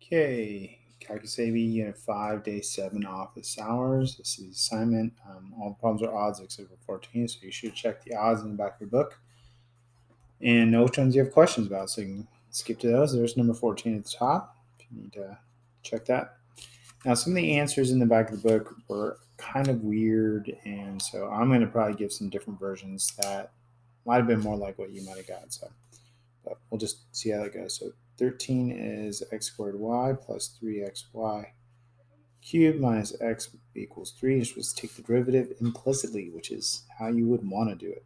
Okay, Kakisabi, Unit 5, Day 7, Office Hours. This is the assignment. All the problems are odds except for 14, so you should check the odds in the back of your book. And know which ones you have questions about, so you can skip to those. There's number 14 at the top, if you need to check that. Now, some of the answers in the back of the book were kind of weird, and so I'm going to probably give some different versions that might have been more like what you might have got. So, but we'll just see how that goes. So 13 is x squared y plus 3xy cubed minus x equals 3. You're supposed to take the derivative implicitly, which is how you would want to do it.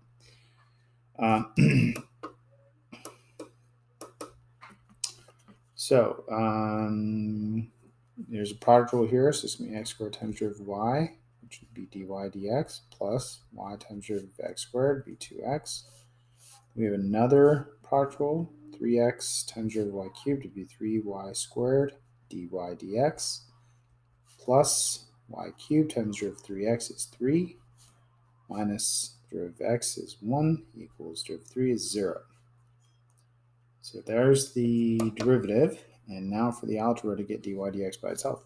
So there's a product rule here. So it's going to be x squared times derivative of y, which would be dy dx, plus y times derivative of x squared, be 2x. We have another product rule. 3x times derivative of y cubed would be 3y squared dy dx, plus y cubed times derivative of 3x is 3, minus derivative of x is 1, equals derivative of 3 is 0. So there's the derivative, and now for the algebra to get dy dx by itself.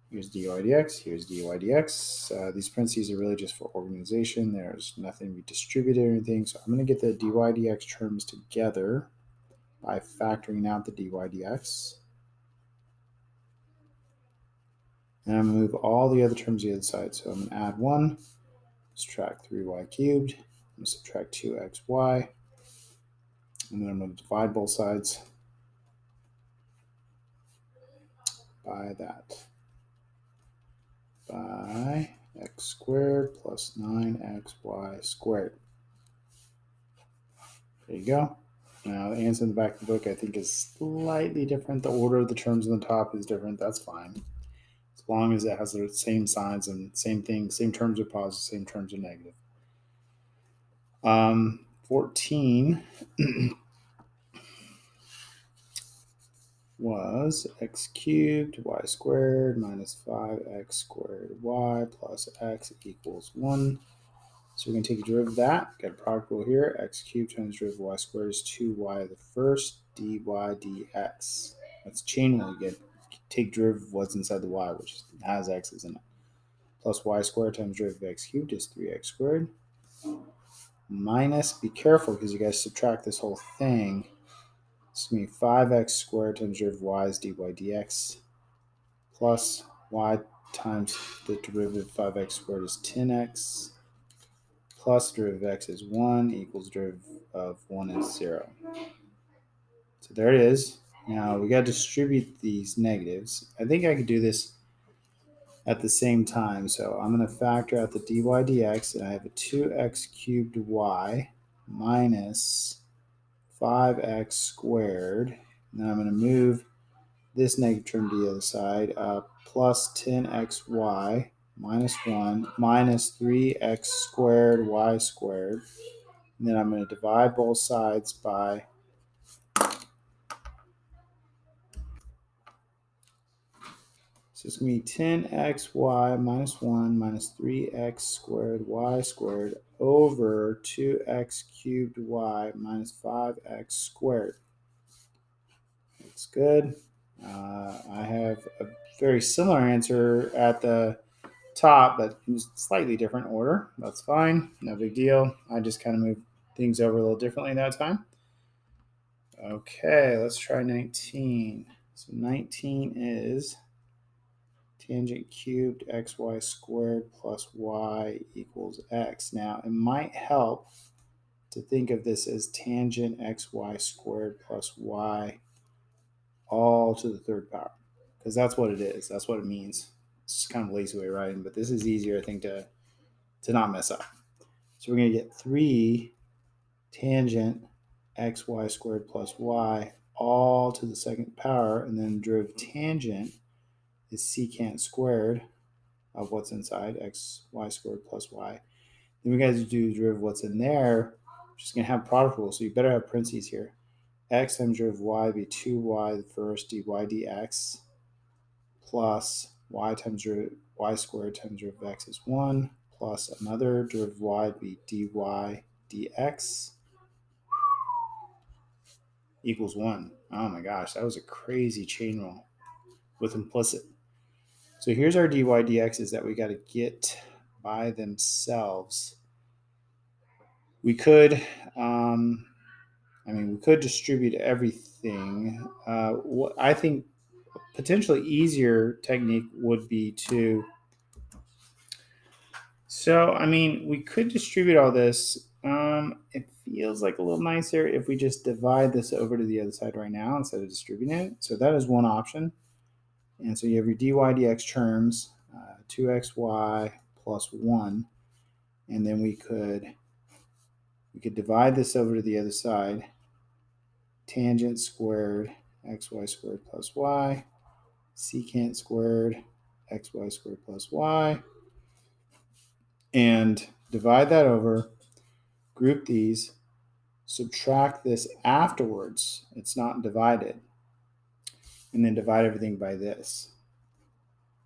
Here's dy dx, here's dy dx. These parentheses are really just for organization. There's nothing to be distributed or anything, so I'm going to get the dy dx terms together by factoring out the dy dx. And I'm going to move all the other terms to the other side. So I'm going to add 1, subtract 3y cubed, I'm going to subtract 2xy, and then I'm going to divide both sides by that. By x squared plus 9xy squared. There you go. Now the answer in the back of the book I think is slightly different. The order of the terms on the top is different. That's fine. As long as it has the same signs and same thing, same terms are positive, same terms are negative. 14 was x cubed y squared minus 5x squared y plus x equals 1. So we're going to take a derivative of that. Got a product rule here. X cubed times derivative of y squared is 2y to the first dy dx. That's chain rule. You get take derivative of what's inside the y, which has x's in it. Plus y squared times derivative of x cubed is 3x squared. Minus, be careful because you guys subtract this whole thing. It's going to be 5x squared times derivative of y is dy dx. Plus y times the derivative of 5x squared is 10x. Plus derivative of x is 1 equals derivative of 1 is 0. So there it is. Now we got to distribute these negatives. I think I could do this at the same time. So I'm going to factor out the dy dx, and I have a 2x cubed y minus 5x squared. And then I'm going to move this negative term to the other side, plus 10xy minus 1 minus 3x squared y squared. And then I'm going to divide both sides by so it's going to be 10xy minus 1 minus 3x squared y squared over 2x cubed y minus 5x squared. Looks good. I have a very similar answer at the top, but in slightly different order. That's fine. No big deal. I just kind of moved things over a little differently that time. Okay, let's try 19. So 19 is tangent cubed xy squared plus y equals x. Now, it might help to think of this as tangent xy squared plus y all to the third power, because that's what it is. That's what it means. It's kind of lazy way of writing, but this is easier, I think, to not mess up. So we're going to get 3 tangent xy squared plus y all to the second power, and then derivative tangent is secant squared of what's inside, xy squared plus y. Then we got to do the derivative of what's in there. We're just going to have product rule, so you better have parentheses here. X times derivative of y would be 2y the first dy dx plus y times y squared times derivative of x is 1 plus another derivative of y would be dy dx equals 1. Oh my gosh, that was a crazy chain rule with implicit. So here's our dy dx's that we got to get by themselves. We could, we could distribute everything. What I think potentially easier technique would be to. So, we could distribute all this. It feels like a little nicer if we just divide this over to the other side right now instead of distributing it. So that is one option. And so you have your dy dx terms, 2xy plus 1. And then we could divide this over to the other side. Tangent squared xy squared plus y, secant squared xy squared plus y, and divide that over, group these, subtract this afterwards. It's not divided, and then divide everything by this.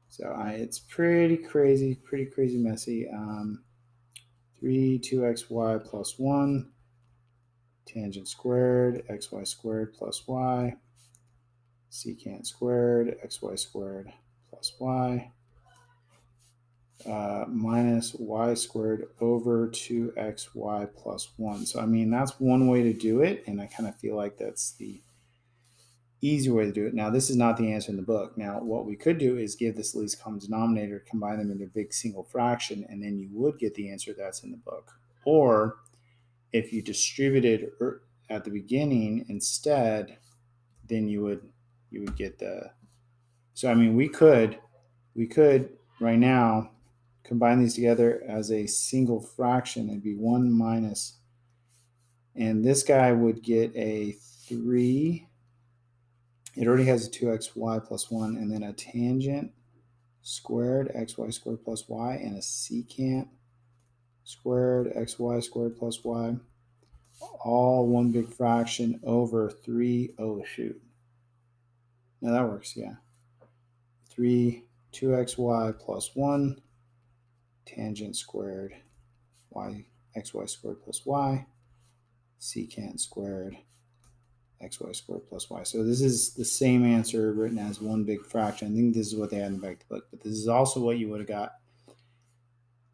So it's pretty crazy messy. 3 2xy plus 1, tangent squared xy squared plus y, secant squared xy squared plus y, minus y squared over 2xy plus 1. So, that's one way to do it, and I kind of feel like that's the easy way to do it. Now, this is not the answer in the book. Now, what we could do is give this least common denominator, combine them into a big single fraction, and then you would get the answer that's in the book. Or if you distributed at the beginning instead, then you would get the. So, we could right now combine these together as a single fraction. It'd be 1 minus, and this guy would get a 3. It already has a 2xy plus 1, and then a tangent squared xy squared plus y, and a secant squared xy squared plus y, all one big fraction over 3. Oh, shoot. Now that works, yeah. 3, 2xy plus 1, tangent squared xy squared plus y, secant squared xy squared plus y. So this is the same answer written as one big fraction. I think this is what they had in the back of the book, but this is also what you would have got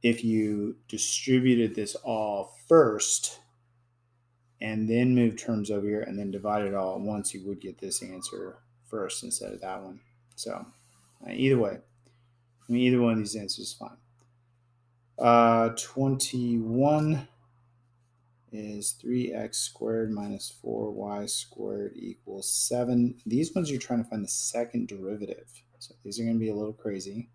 if you distributed this all first and then moved terms over here and then divided all at once. You would get this answer first instead of that one. So either way, either one of these answers is fine. 21 is 3x squared minus 4y squared equals 7. These ones you're trying to find the second derivative. So these are going to be a little crazy.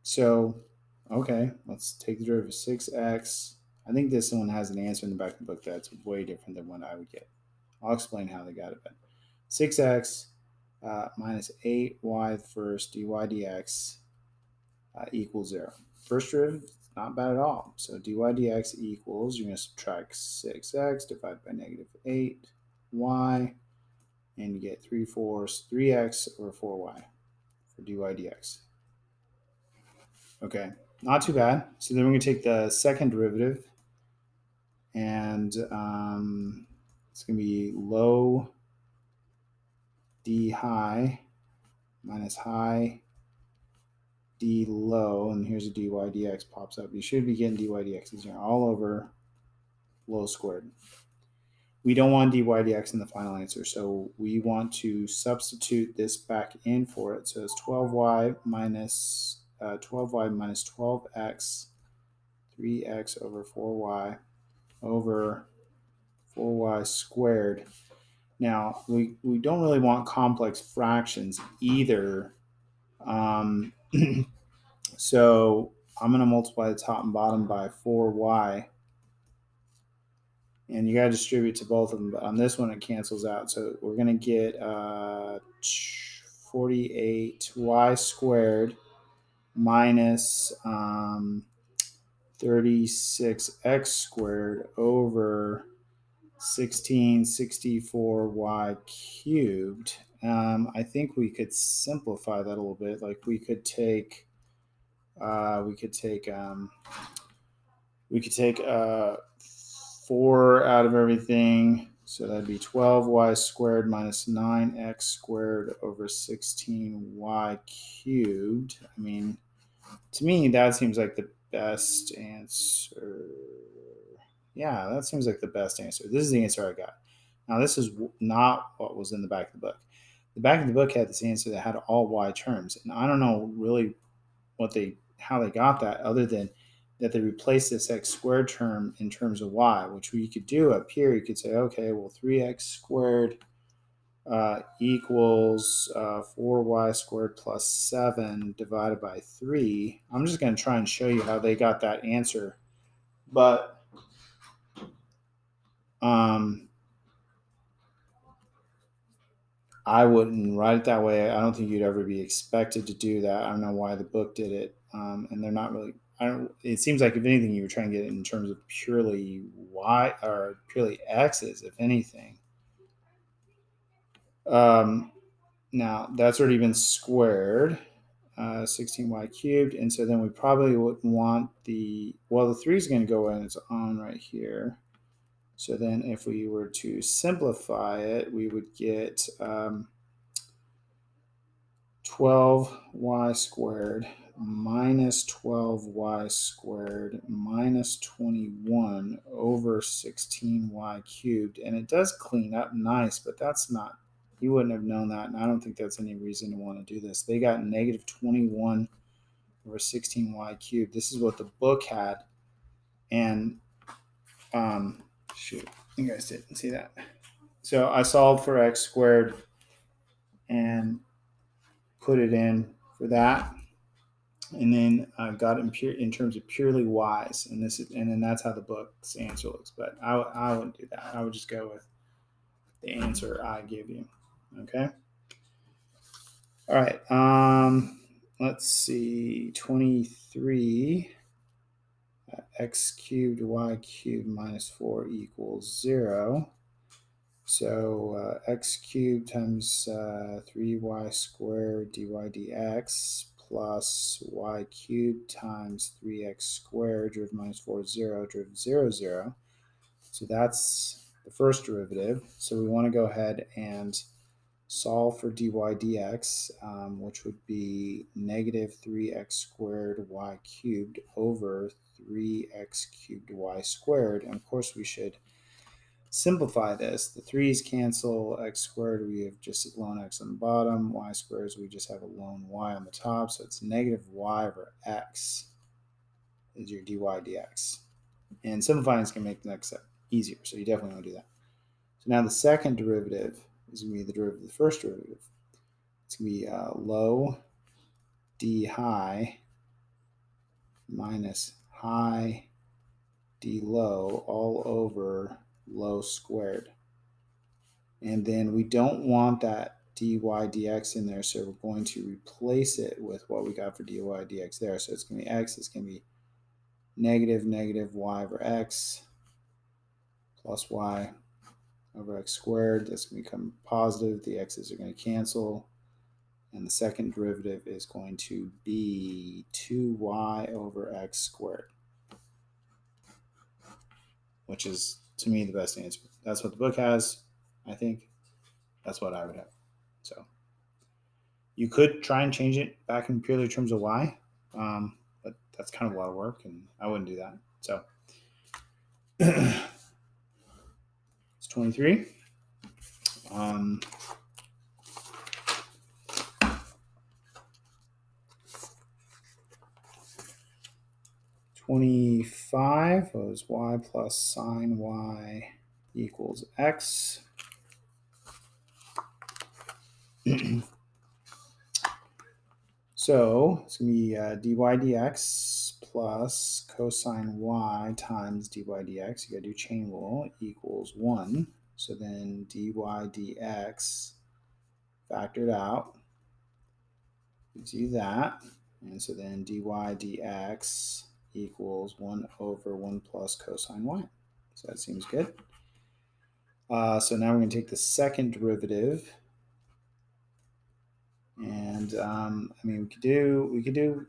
So, okay, let's take the derivative of 6x. I think this one has an answer in the back of the book that's way different than what I would get. I'll explain how they got it. But 6x minus 8y first dy dx equals 0. First derivative, not bad at all. So dy dx equals, you're going to subtract 6x divided by negative 8y, and you get 3x over 4y for dy dx. Okay, not too bad. So then we're going to take the second derivative, and it's going to be low d high minus high d low, and here's a dy dx pops up. You should be getting dy dx's here all over low squared. We don't want dy dx in the final answer, so we want to substitute this back in for it. So it's 12y minus 12x 3x over 4y over 4y squared. Now, we don't really want complex fractions either. So I'm going to multiply the top and bottom by 4y. And you got to distribute to both of them. But on this one, it cancels out. So we're going to get 48y squared minus 36x squared over 1664y cubed. I think we could simplify that a little bit. Like we could take 3 4 out of everything. So that'd be 12y squared minus 9x squared over 16y cubed. I mean, to me, that seems like the best answer. Yeah, that seems like the best answer. This is the answer I got. Now, this is not what was in the back of the book. The back of the book had this answer that had all y terms, and I don't know really how they got that, other than that they replaced this x squared term in terms of y, which we could do up here. You could say, okay, well, 3x squared equals 4y squared plus 7 divided by 3. I'm just going to try and show you how they got that answer. But I wouldn't write it that way. I don't think you'd ever be expected to do that. I don't know why the book did it. And they're not really, it seems like if anything, you were trying to get it in terms of purely y or purely x's, if anything. Now that's already been squared, 16y cubed. And so then we probably would want the 3 is going to go in its own right here. So then if we were to simplify it, we would get 12y squared minus 12y squared minus 21 over 16y cubed. And it does clean up nice, but that's not, you wouldn't have known that. And I don't think that's any reason to want to do this. They got negative 21 over 16y cubed. This is what the book had. And shoot, you guys didn't see that. So I solved for x squared and put it in for that, and then I got it in terms of purely y's, and then that's how the book's answer looks. But I wouldn't do that. I would just go with the answer I give you. Okay. All right. Let's see. 23 x cubed y cubed minus 4 equals 0. So x cubed times 3y squared dy dx plus y cubed times 3x squared derivative minus 4 is 0, derivative 0, 0. So that's the first derivative. So we want to go ahead and solve for dy dx, which would be negative 3x squared y cubed over 3x cubed y squared. And of course we should simplify this. The 3's cancel, x squared, we have just lone x on the bottom, y squares, we just have a lone y on the top, so it's negative y over x is your dy dx. And simplifying is going to make the next step easier, so you definitely want to do that. So now the second derivative is going to be the derivative of the first derivative. It's going to be low d high minus high d low all over low squared. And then we don't want that dy dx in there, so we're going to replace it with what we got for dy dx there. So it's going to be x, it's going to be negative y over x plus y over x squared. That's going to become positive. The x's are going to cancel. And the second derivative is going to be 2y over x squared, which is, to me, the best answer. That's what the book has, I think. That's what I would have. So you could try and change it back in purely terms of y, but that's kind of a lot of work, and I wouldn't do that. So it's 23. 25 was y plus sine y equals x. So it's going to be dy dx plus cosine y times dy dx. You got to do chain rule equals 1. So then dy dx factored out gives you that. And so then dy dx equals 1 over 1 plus cosine y. So that seems good. So now we're going to take the second derivative. And I mean, we could do,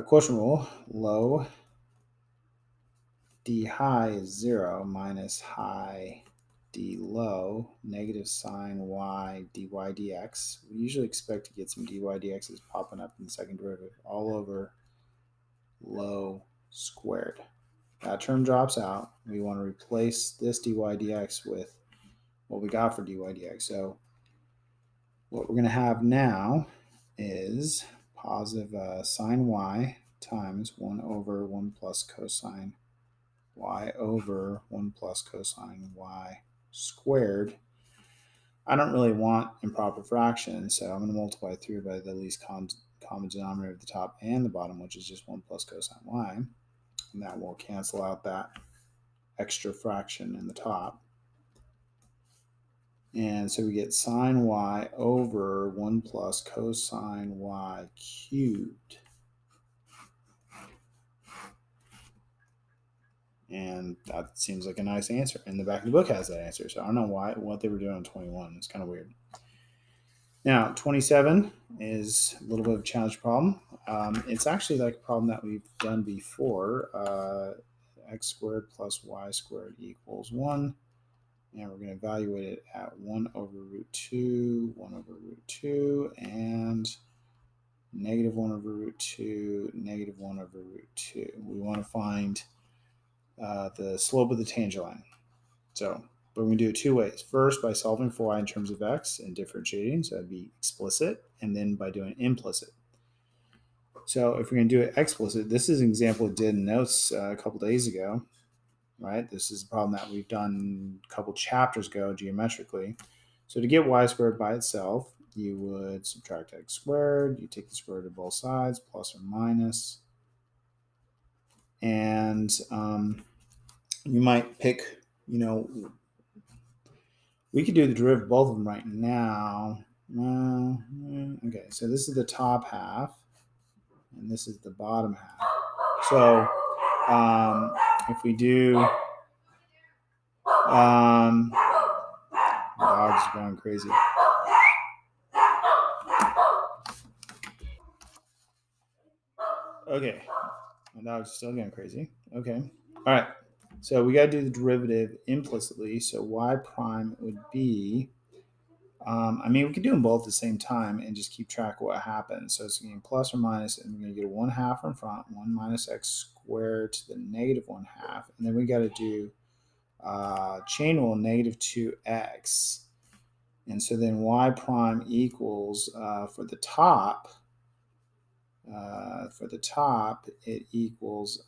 quotient rule, low d high is 0 minus high d low, negative sine y dy dx. We usually expect to get some dy dx's popping up in the second derivative all over low squared. That term drops out. We want to replace this dy dx with what we got for dy dx. So what we're going to have now is positive sine y times 1 over 1 plus cosine y over 1 plus cosine y squared. I don't really want improper fractions, so I'm going to multiply through by the least common denominator of the top and the bottom, which is just 1 plus cosine y. And that will cancel out that extra fraction in the top. And so we get sine y over 1 plus cosine y cubed. And that seems like a nice answer. And the back of the book has that answer. So I don't know what they were doing on 21. It's kind of weird. Now, 27 is a little bit of a challenge problem. It's actually like a problem that we've done before. X squared plus y squared equals 1. And we're going to evaluate it at 1 over root 2, 1 over root 2, and negative 1 over root 2, negative 1 over root 2. We want to find the slope of the tangent line. So we're going to do it two ways. First, by solving for y in terms of x and differentiating, so that'd be explicit, and then by doing implicit. So if we're going to do it explicit, this is an example we did in notes a couple days ago, right? This is a problem that we've done a couple chapters ago geometrically. So to get y squared by itself, you would subtract x squared, you take the square root of both sides, plus or minus, and you might pick, we could do the derivative of both of them right now. Okay, so this is the top half, and this is the bottom half. So if we do, the dog's going crazy. Okay, my dog's still going crazy. Okay, all right. So we got to do the derivative implicitly. So y prime would be, we could do them both at the same time and just keep track of what happens. So it's going to be plus or minus, and we're going to get a 1/2 from front, 1 minus x squared to the negative 1/2. And then we got to do chain rule negative 2x. And so then y prime equals, for the top, it equals,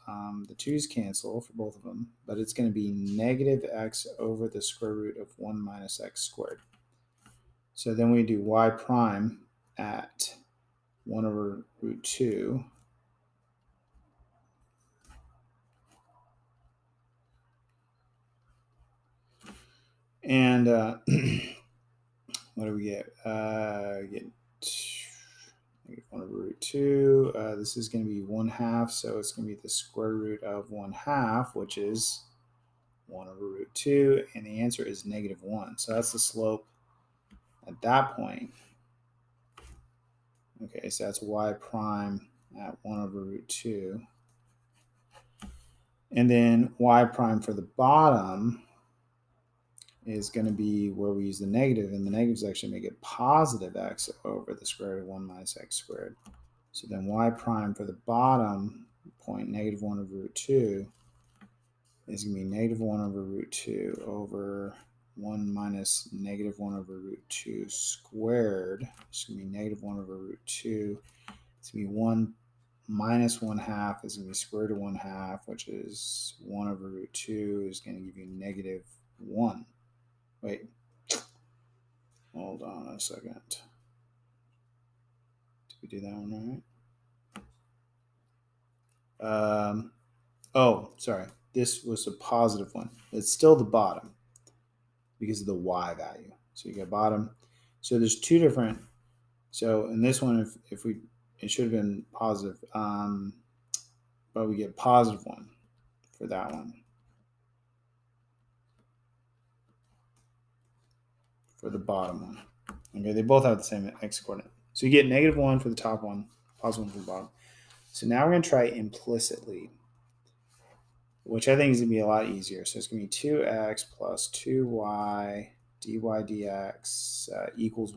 the 2's cancel for both of them, but it's going to be negative x over the square root of 1 minus x squared. So then we do y prime at 1 over root 2. And what do we get? Get 1 over root 2. This is going to be 1/2, so it's going to be the square root of 1/2, which is 1 over root 2, and the answer is negative 1. So that's the slope at that point. Okay, so that's y prime at 1 over root 2. And then y prime for the bottom is going to be where we use the negative, and the negatives actually make it positive x over the square root of 1 minus x squared. So then y prime for the bottom point, negative 1 over root 2, is going to be negative 1 over root 2 over 1 minus negative 1 over root 2 squared. It's going to be negative 1 over root 2. It's going to be 1 minus 1/2 is going to be square root of 1/2, which is 1 over root 2 is going to give you negative 1. Wait, hold on a second. Did we do that one right? Oh, sorry. This was a positive one. It's still the bottom because of the y value. So you get bottom. So there's two different. So in this one, if we, it should have been positive, but we get positive 1 for that one. For the bottom one. Okay, they both have the same x coordinate. So you get negative 1 for the top one, positive 1 for the bottom. So now we're going to try implicitly. which I think is going to be a lot easier. So it's going to be 2x plus 2y dy dx equals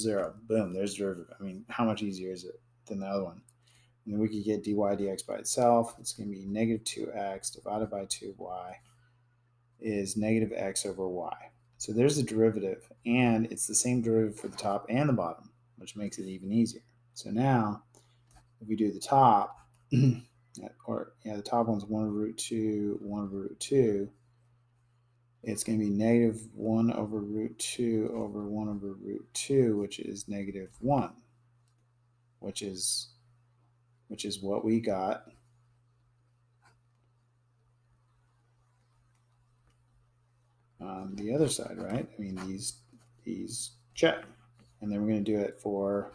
0. Boom, there's derivative. I mean, how much easier is it than the other one? And then we could get dy dx by itself. It's going to be negative 2x divided by 2y is negative x over y. So there's the derivative, and it's the same derivative for the top and the bottom, which makes it even easier. So now, if we do the top, the top one's 1 over root 2, 1 over root 2. It's going to be negative 1 over root 2 over 1 over root 2, which is negative 1, which is what we got on the other side, right? I mean, these check. And then we're going to do it for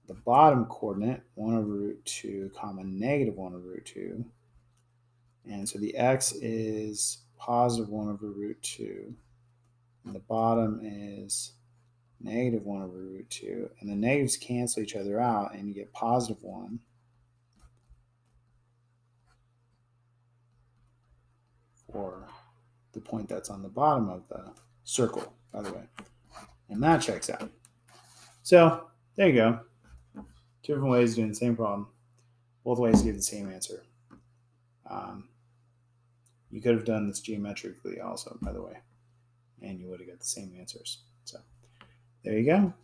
the bottom coordinate, 1 over root 2, comma, negative 1 over root 2. And so the x is positive 1 over root 2. And the bottom is negative 1 over root 2. And the negatives cancel each other out, and you get positive 1 for the point that's on the bottom of the circle, by the way. And that checks out. So there you go. Two different ways of doing the same problem. Both ways give the same answer. You could have done this geometrically also, by the way, and you would have got the same answers. So there you go.